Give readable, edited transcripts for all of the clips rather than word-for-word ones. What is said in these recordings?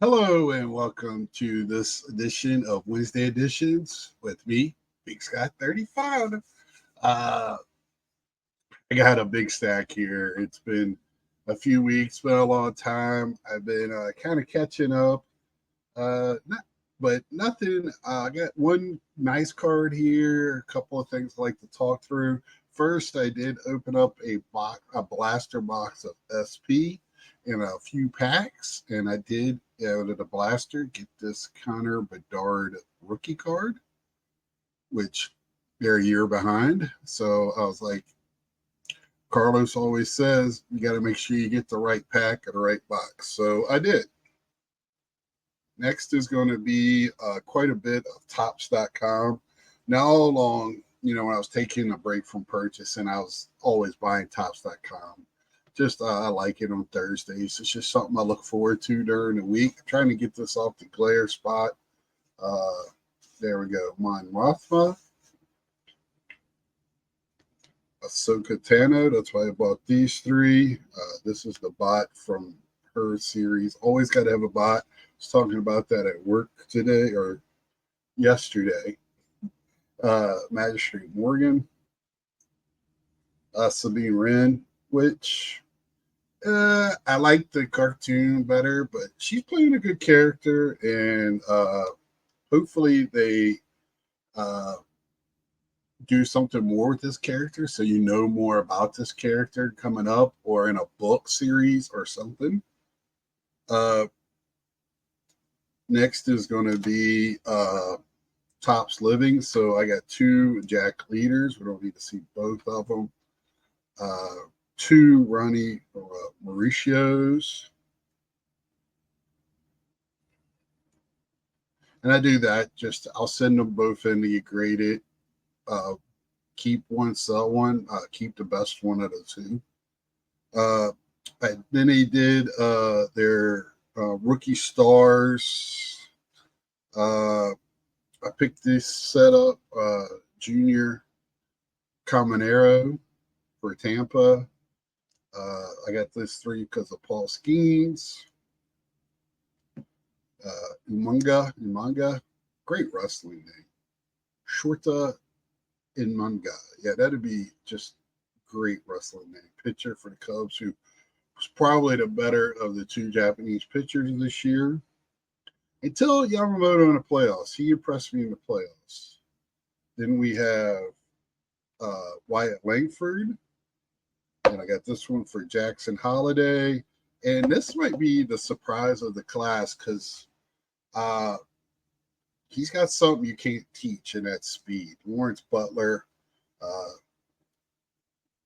Hello and welcome to this edition of Wednesday Editions with me, Big Scott 35. Uh, I got a big stack here. It's been a few weeks, been a long time. I've been kind of catching up, but nothing. I got one nice card here, a couple of things I'd like to talk through. First, I did open up a blaster box of SP in a few packs, and I did out of the blaster get this Connor Bedard rookie card, which they're a year behind. So I was like, Carlos always says, you got to make sure you get the right pack or the right box. So I did. Next is going to be quite a bit of Tops.com. Now, all along, when I was taking a break from purchasing, I was always buying Tops.com. Just I like it on Thursdays. It's just something I look forward to during the week. I'm trying to get this off the glare spot. Uh, there we go. Mon Mothma, Ahsoka Tano. That's why I bought these three. This is the bot from her series. Always got to have a bot. I was talking about that at work today or yesterday. Magistrate Morgan, Sabine Wren, which I like the cartoon better, but she's playing a good character, and hopefully they uh, do something more with this character so you know more about this character coming up or in a book series or something. Uh, Next is going to be Tops Living. So I got two Jack leaders. We don't need to see both of them. Two Ronnie Mauricios. And I do that. Just I'll send them both in to get graded. Keep one, sell one. Keep the best one out of two. Then they did their rookie stars. I picked this setup, Junior Caminero for Tampa. I got this three because of Paul Skeens. Umanga, great wrestling name. Shorta Inmanga. Yeah, that'd be just great wrestling name. Pitcher for the Cubs, who was probably the better of the two Japanese pitchers this year. Until Yamamoto in the playoffs. He impressed me in the playoffs. Then we have Wyatt Langford. And I got this one for Jackson Holiday. And this might be the surprise of the class because he's got something you can't teach in that speed. Lawrence Butler. If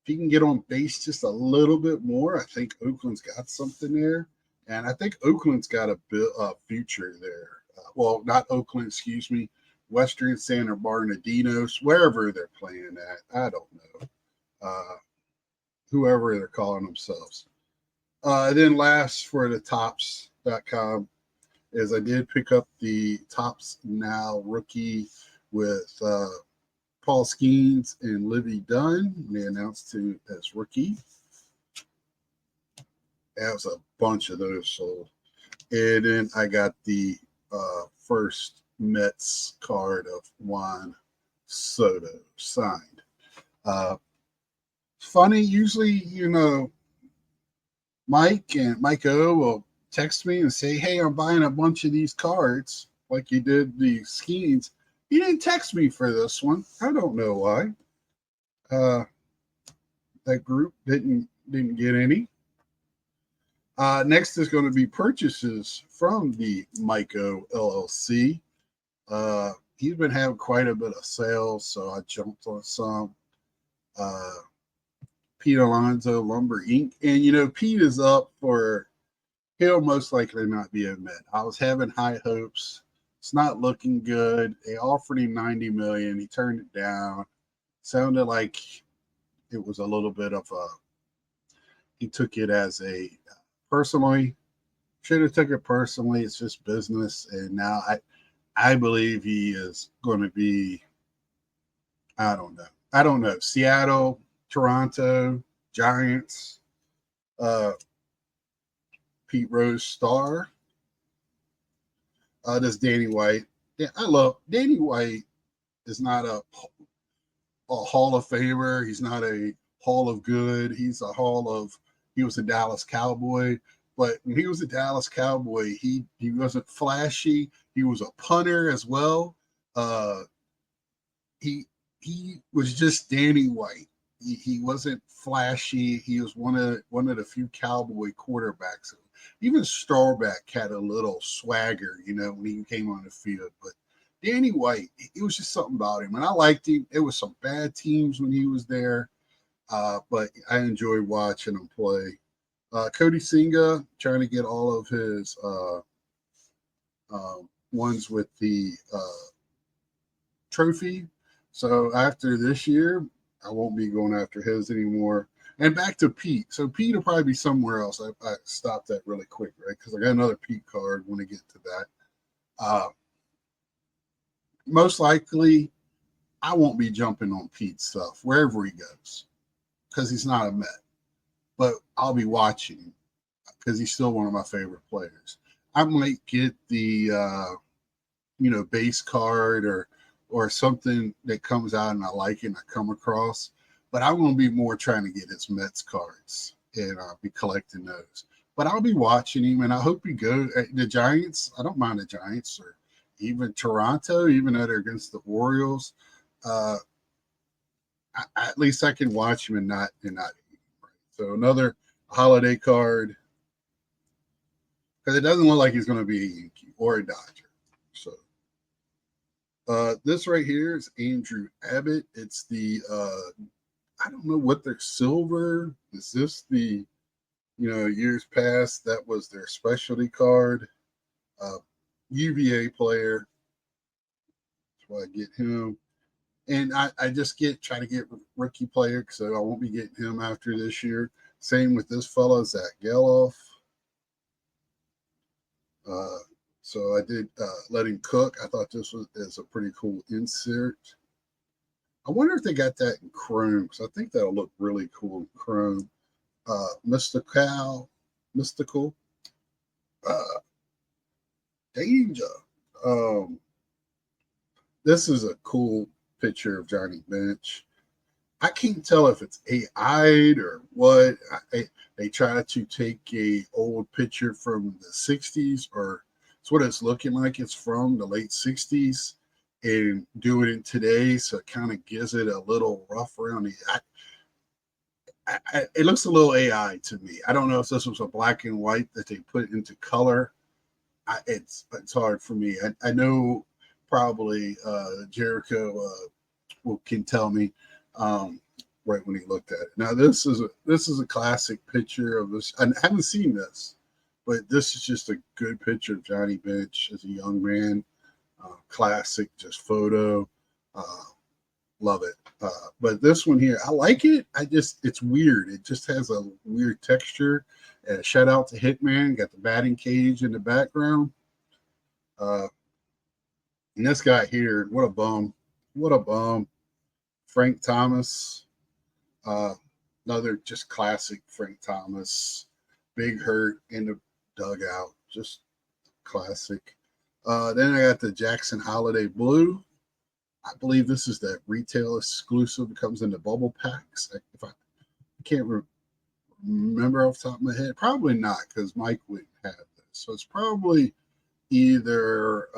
he can get on base just a little bit more, I think Oakland's got something there. And I think Oakland's got a future there. Well, not Oakland, excuse me. Western San Bernardinos, wherever they're playing at. I don't know. Whoever they're calling themselves. Then last for the Tops.com is I did pick up the Tops Now rookie with Paul Skeens and Livy Dunn. They announced him as rookie. That was a bunch of those sold. And then I got the first Mets card of Juan Soto signed. Funny, usually, Mike and Mike O will text me and say, hey, I'm buying a bunch of these cards like you did the Skeens. He didn't text me for this one. I don't know why. That group didn't get any. Next is going to be purchases from the Myco LLC. He's been having quite a bit of sales, so I jumped on some. Pete Alonso, Lumber Inc. And, Pete is up for, he'll most likely not be a Met. I was having high hopes. It's not looking good. They offered him $90 million. He turned it down. Sounded like it was a little bit of he took it as a personally. Should have took it personally. It's just business. And now I believe he is going to be, I don't know. Seattle, Toronto, Giants, Pete Rose Star. This Danny White. Yeah, I love Danny White. Is not a Hall of Famer. He's not a Hall of Good. He's a Hall of. He was a Dallas Cowboy, but when he was a Dallas Cowboy, he wasn't flashy. He was a punter as well. Uh, he he was just Danny White. He wasn't flashy. He was one of the few cowboy quarterbacks. Even Starbuck had a little swagger, when he came on the field. But Danny White, it was just something about him, and I liked him. It was some bad teams when he was there, but I enjoyed watching him play. Cody Senga trying to get all of his ones with the trophy. So after this year, I won't be going after his anymore. And back to Pete. So Pete will probably be somewhere else. I stopped that really quick, right? Because I got another Pete card when I get to that. Most likely, I won't be jumping on Pete's stuff wherever he goes because he's not a Met. But I'll be watching him because he's still one of my favorite players. I might get the base card or something that comes out and I like it and I come across. But I'm going to be more trying to get his Mets cards and I'll be collecting those. But I'll be watching him and I hope he goes. The Giants, I don't mind the Giants or even Toronto, even though they're against the Orioles. At least I can watch him and not eat him, right? So another holiday card because it doesn't look like he's going to be a Yankee or a Dodger. So this right here is Andrew Abbott. It's the I don't know what their silver is. This the years past that was their specialty card. UVA player. That's why I get him. And I just try to get rookie player so I won't be getting him after this year. Same with this fella, Zach Geloff. So I did let him cook. I thought this is a pretty cool insert. I wonder if they got that in Chrome because I think that'll look really cool in Chrome. Mystical, Danger. This is a cool picture of Johnny Bench. I can't tell if it's AI'd or what. They try to take a old picture from the 60s or it's what it's looking like. It's from the late 60s and do it in today. So it kind of gives it a little rough around the it looks a little AI to me. I don't know if this was a black and white that they put into color. It's hard for me. I know probably Jericho can tell me right when he looked at it. Now this is a classic picture of this. I haven't seen this, but this is just a good picture of Johnny Bench as a young man. Classic, just photo. Love it. But this one here, I like it. It's weird. It just has a weird texture. Shout out to Hitman. Got the batting cage in the background. And this guy here, what a bum. What a bum. Frank Thomas. Another just classic Frank Thomas. Big hurt in the dugout. Just classic. Then I got the Jackson Holiday Blue. I believe this is that retail exclusive. It comes in the bubble packs. If I can't remember off the top of my head, probably not because Mike wouldn't have this. So it's probably either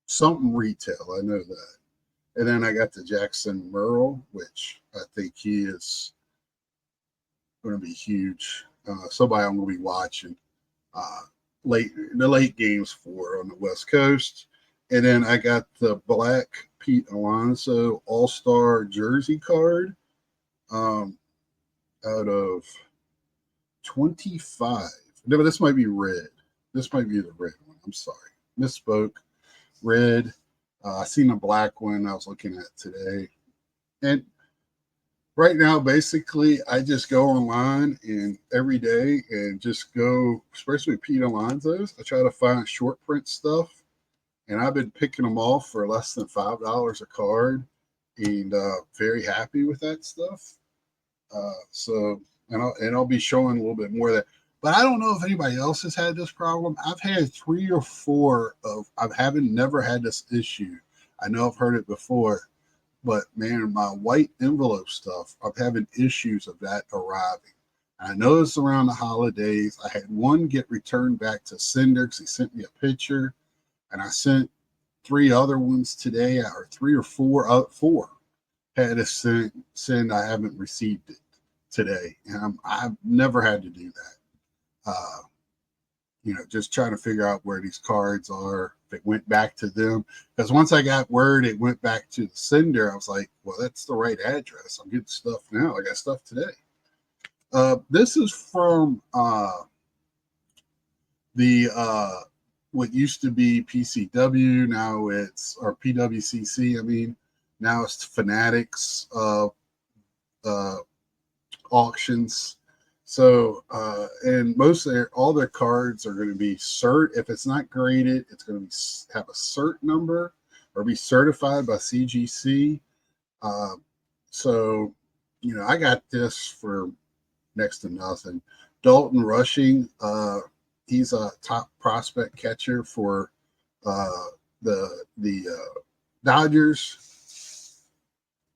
something retail. I know that. And then I got the Jackson Merle, which I think he is going to be huge. Somebody I'm going to be watching late games for on the West Coast. And then I got the black Pete Alonso All-Star jersey card out of 25. No, but this might be red. This might be the red one. I'm sorry. Misspoke. Red. I seen a black one I was looking at today. And right now, basically, I just go online and every day and just go, especially Pete Alonso's, I try to find short print stuff. And I've been picking them off for less than $5 a card and very happy with that stuff. And I'll be showing a little bit more of that. But I don't know if anybody else has had this problem. I've had 3 or 4 of I haven't never had this issue. I know I've heard it before, but man, my white envelope stuff, I'm having issues of that arriving. And I know it's around the holidays. I had one get returned back to sender because he sent me a picture, and I sent 3 other ones today, or 3 or 4, 4 had to send. I haven't received it today, and I've never had to do that. Uh, just trying to figure out where these cards are. If it went back to them, because once I got word it went back to the sender, I was like, well, that's the right address. I'm getting stuff now. I got stuff today. This is from the what used to be PCW. Now it's, or PWCC. I mean, now it's Fanatics auctions. So, and most of all their cards are going to be cert. If it's not graded, it's going to have a cert number or be certified by CGC. So, I got this for next to nothing. Dalton Rushing, he's a top prospect catcher for the Dodgers.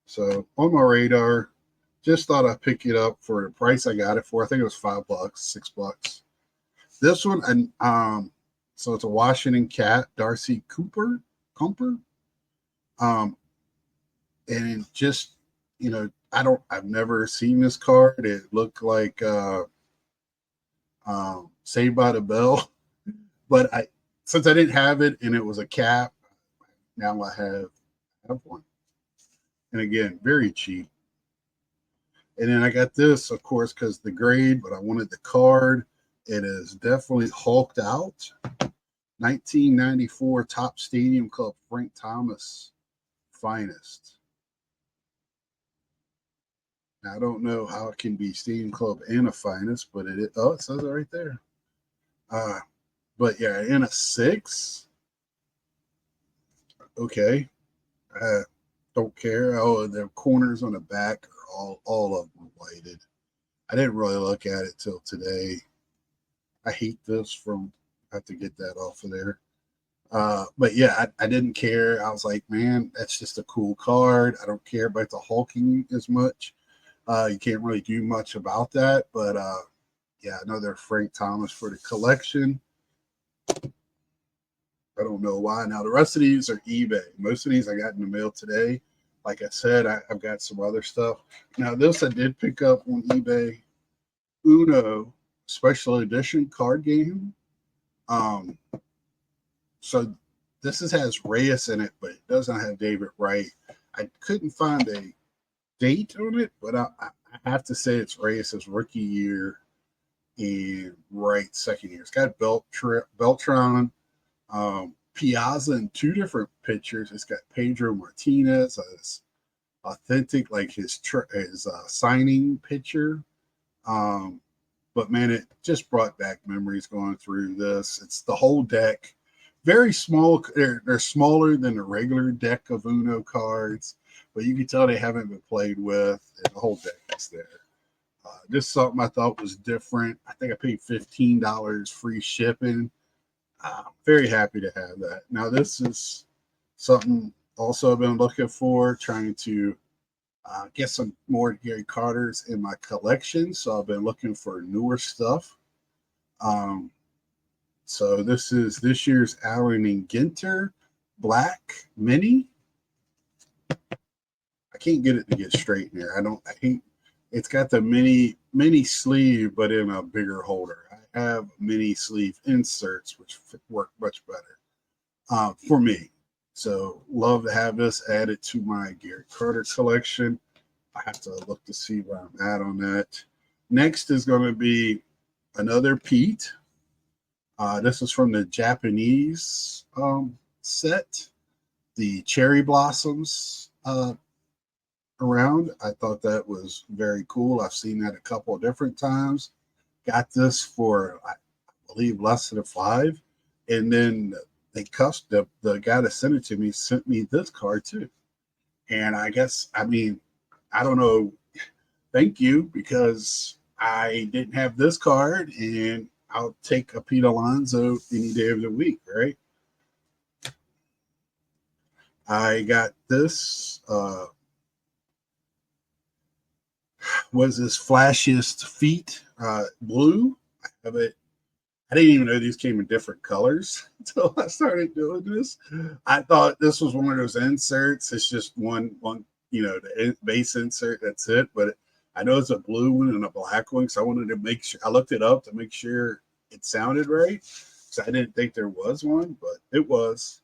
So on my radar. Just thought I'd pick it up for the price I got it for. I think it was $5, $6. This one, and so it's a Washington Cat, Darcy Cooper. And just, I've never seen this card. It looked like Saved by the Bell, but since I didn't have it and it was a cap, now I have one. And again, very cheap. And then I got this, of course, because the grade, but I wanted the card. It is definitely hulked out. 1994 Top Stadium Club Frank Thomas Finest. Now, I don't know how it can be Stadium Club and a Finest, but it says it right there. But yeah, in a 6. Okay. Don't care. Oh, the corners on the back are all of them whited. I didn't really look at it till today. I hate this I have to get that off of there. But yeah, I didn't care. I was like, man, that's just a cool card. I don't care about the hulking as much. You can't really do much about that. But yeah, another Frank Thomas for the collection. I don't know why. Now, the rest of these are eBay. Most of these I got in the mail today. Like I said, I've got some other stuff. Now, this I did pick up on eBay. Uno Special Edition card game. So this has Reyes in it, but it doesn't have David Wright. I couldn't find a date on it, but I have to say it's Reyes' rookie year and Wright second year. It's got Beltran, Piazza in 2 different pictures. It's got Pedro Martinez as authentic, like his signing picture. But man, it just brought back memories going through this. It's the whole deck, very small. They're smaller than the regular deck of Uno cards, but you can tell they haven't been played with, and the whole deck is there. Just something I thought was different. I think I paid $15 free shipping. Very happy to have that. Now, this is something also I've been looking for, trying to get some more Gary Carters in my collection. So I've been looking for newer stuff. So this is this year's Allen and Ginter Black Mini. I can't get it to get straight in there. I hate. It's got the mini sleeve, but in a bigger holder. I have mini sleeve inserts, which work much better for me. So love to have this added to my Gary Carter collection. I have to look to see where I'm at on that. Next is going to be another Pete. This is from the Japanese set, the Cherry Blossoms around. I thought that was very cool. I've seen that a couple of different times. Got this for, I believe, less than $5. And then the guy that sent it to me sent me this card too. And I guess, I don't know. Thank you, because I didn't have this card, and I'll take a Pete Alonso any day of the week, right? I got this. Was this flashiest feet blue? I have it. I didn't even know these came in different colors until I started doing this. I thought this was one of those inserts. It's just one, the base insert. That's it. But I know it's a blue one and a black one, so I wanted to make sure. I looked it up to make sure it sounded right. So I didn't think there was one, but it was.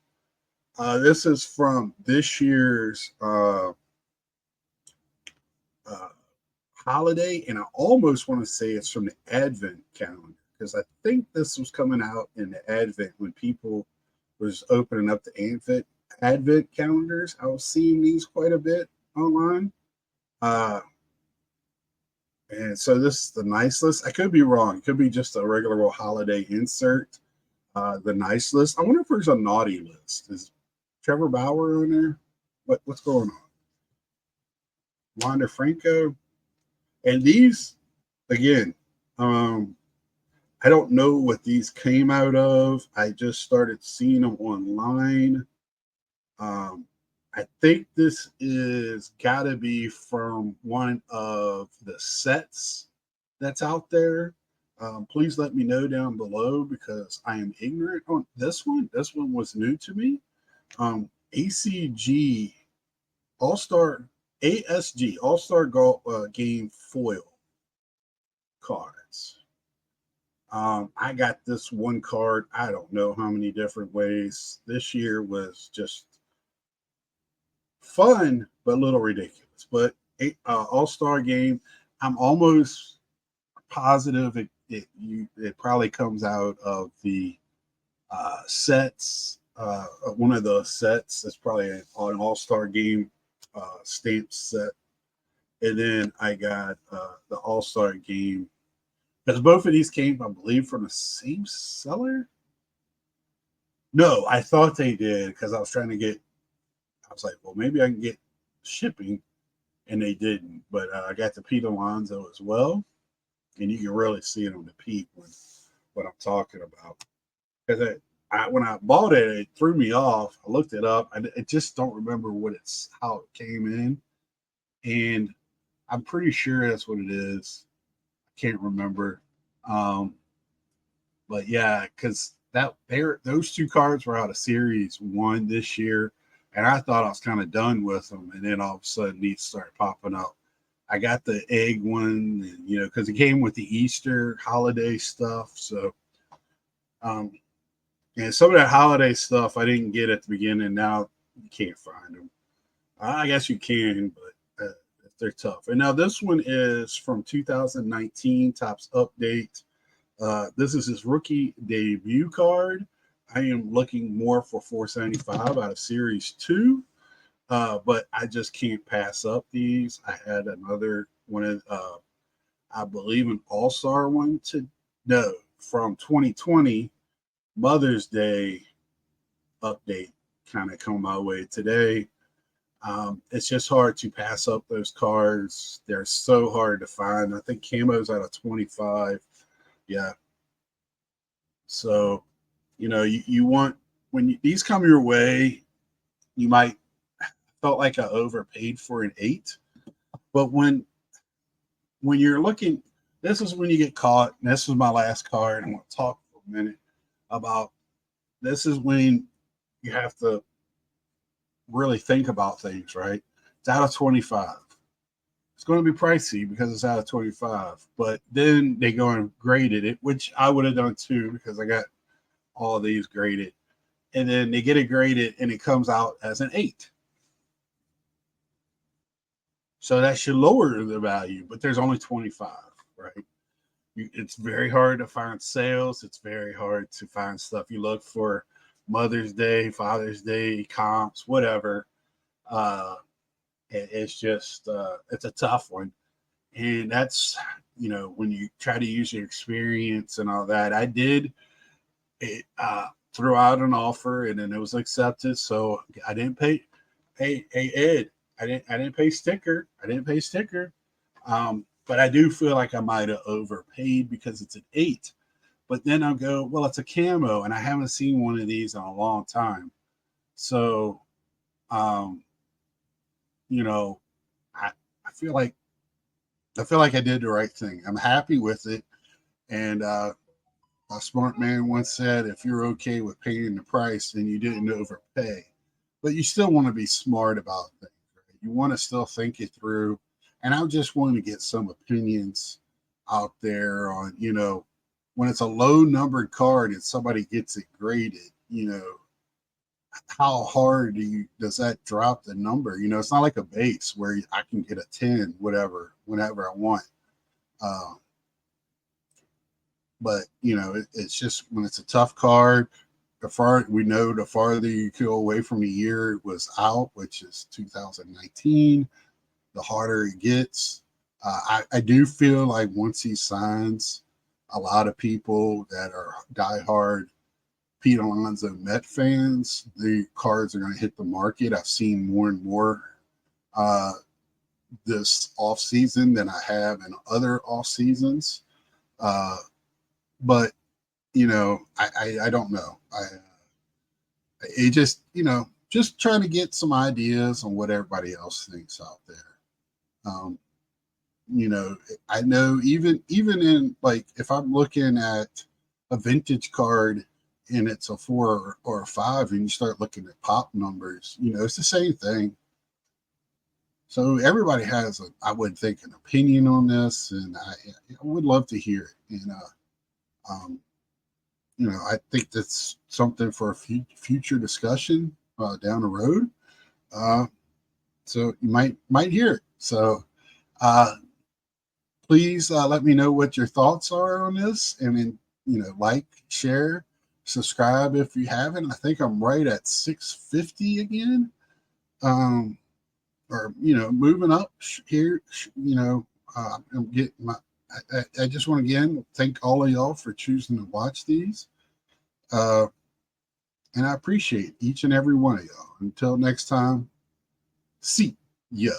This is from this year's uh, holiday, and I almost want to say it's from the Advent calendar because I think this was coming out in the Advent when people was opening up the Advent calendars. I was seeing these quite a bit online. Uh, and so this is the nice list. I could be wrong. It could be just a regular old holiday insert. The nice list. I wonder if there's a naughty list. Is Trevor Bauer on there? What's going on? Wander Franco. And these, again, I don't know what these came out of. I just started seeing them online. I think this is got to be from one of the sets that's out there. Please let me know down below because I am ignorant on this one. This one was new to me. ACG All Star ASG All Star Game foil cards. I got this one card. I don't know how many different ways. This year was just fun, but a little ridiculous. But All Star Game, I'm almost positive it probably comes out of the sets. One of the sets that's probably an All Star Game stamp set. And then I got the All Star Game because both of these came, I believe, from the same seller. No, I thought they did because I was trying to get. I was like, well, maybe I can get shipping, and they didn't. But I got the Pete Alonso as well, and you can really see it on the Pete what I'm talking about. Because when I bought it, it threw me off. I looked it up. I just don't remember how it came in, and I'm pretty sure that's what it is. I can't remember, but yeah, because those two cards were out of Series 1 this year, and I thought I was kind of done with them, and then all of a sudden these started popping up. I got the egg one, and, because it came with the Easter holiday stuff, so and some of that holiday stuff I didn't get at the beginning. Now you can't find them. I guess you can, but they're tough. And now this one is from 2019 Topps Update. This is his rookie debut card. I am looking more for 475 out of Series 2, but I just can't pass up these. I had another one, I believe an All-Star one from 2020 Mother's Day update kind of come my way today. It's just hard to pass up those cards. They're so hard to find. I think Camo's out of 25. Yeah. So, you want these come your way, you might felt like I overpaid for an 8. But when you're looking, this is when you get caught. And this is my last card. I want to talk for a minute about this is when you have to really think about things, right? It's out of 25. It's going to be pricey because it's out of 25. But then they go and graded it, which I would have done too because I got all of these graded. And then they get it graded and it comes out as an 8. So that should lower the value, but there's only 25, right? It's very hard to find sales. It's very hard to find stuff. You look for Mother's Day, Father's Day, comps, whatever. It's just, it's a tough one. And that's, when you try to use your experience and all that. I did it, threw out an offer and then it was accepted. So I didn't pay. Hey, Ed, I didn't pay sticker. but I do feel like I might have overpaid because it's an 8. But then I'll go, well, it's a camo, and I haven't seen one of these in a long time. So, um, you know, I, I feel like I did the right thing. I'm happy with it. And a smart man once said, if you're okay with paying the price, then you didn't overpay. But you still want to be smart about things. Right? You want to still think it through. And I just want to get some opinions out there on, when it's a low numbered card and somebody gets it graded, how hard does that drop the number? It's not like a base where I can get a 10, whatever, whenever I want. Uh, but it's just when it's a tough card, the farther you go away from the year it was out, which is 2019, the harder it gets. I do feel like once he signs, a lot of people that are diehard Pete Alonso Met fans, the cards are going to hit the market. I've seen more and more uh, this off season than I have in other off seasons. But I don't know. It just just trying to get some ideas on what everybody else thinks out there. Um, I know even in, like, if I'm looking at a vintage card and it's a 4 or a 5, and you start looking at pop numbers, it's the same thing. So everybody has, I would think, an opinion on this, and I would love to hear it. And I think that's something for a future discussion down the road. So you might hear it. So uh, please let me know what your thoughts are on this, and then like, share, subscribe if you haven't. I think I'm right at 650 again, or moving up here. I'm getting my. I just want to again thank all of y'all for choosing to watch these, and I appreciate each and every one of y'all. Until next time, see ya.